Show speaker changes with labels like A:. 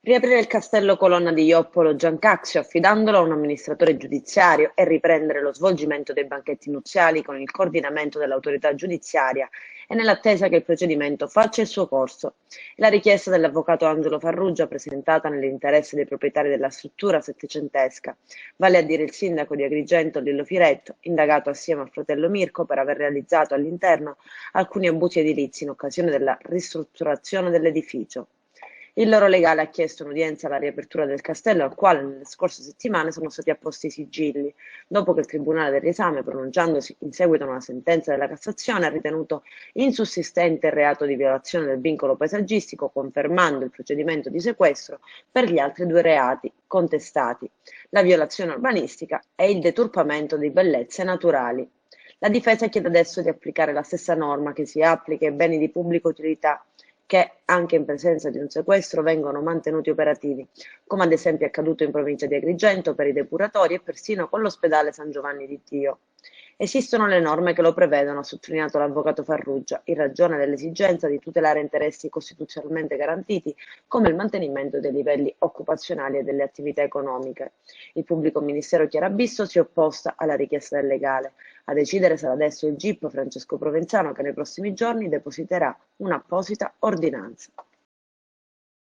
A: Riaprire il castello colonna di Joppolo Giancazio affidandolo a un amministratore giudiziario e riprendere lo svolgimento dei banchetti nuziali con il coordinamento dell'autorità giudiziaria e nell'attesa che il procedimento faccia il suo corso. La richiesta dell'avvocato Angelo Farrugia presentata nell'interesse dei proprietari della struttura settecentesca, vale a dire il sindaco di Agrigento Lillo Firetto, indagato assieme al fratello Mirko per aver realizzato all'interno alcuni abusi edilizi in occasione della ristrutturazione dell'edificio. Il loro legale ha chiesto un'udienza alla riapertura del castello, al quale nelle scorse settimane sono stati apposti i sigilli, dopo che il Tribunale del Riesame, pronunciandosi in seguito a una sentenza della Cassazione, ha ritenuto insussistente il reato di violazione del vincolo paesaggistico, confermando il procedimento di sequestro per gli altri due reati contestati, la violazione urbanistica e il deturpamento di bellezze naturali. La difesa chiede adesso di applicare la stessa norma che si applica ai beni di pubblica utilità che, anche in presenza di un sequestro, vengono mantenuti operativi, come ad esempio è accaduto in provincia di Agrigento per i depuratori e persino con l'ospedale San Giovanni di Dio. Esistono le norme che lo prevedono, ha sottolineato l'avvocato Farrugia, in ragione dell'esigenza di tutelare interessi costituzionalmente garantiti come il mantenimento dei livelli occupazionali e delle attività economiche. Il pubblico ministero Chiarabisso si è opposta alla richiesta del legale. A decidere sarà adesso il GIP Francesco Provenzano che nei prossimi giorni depositerà un'apposita ordinanza.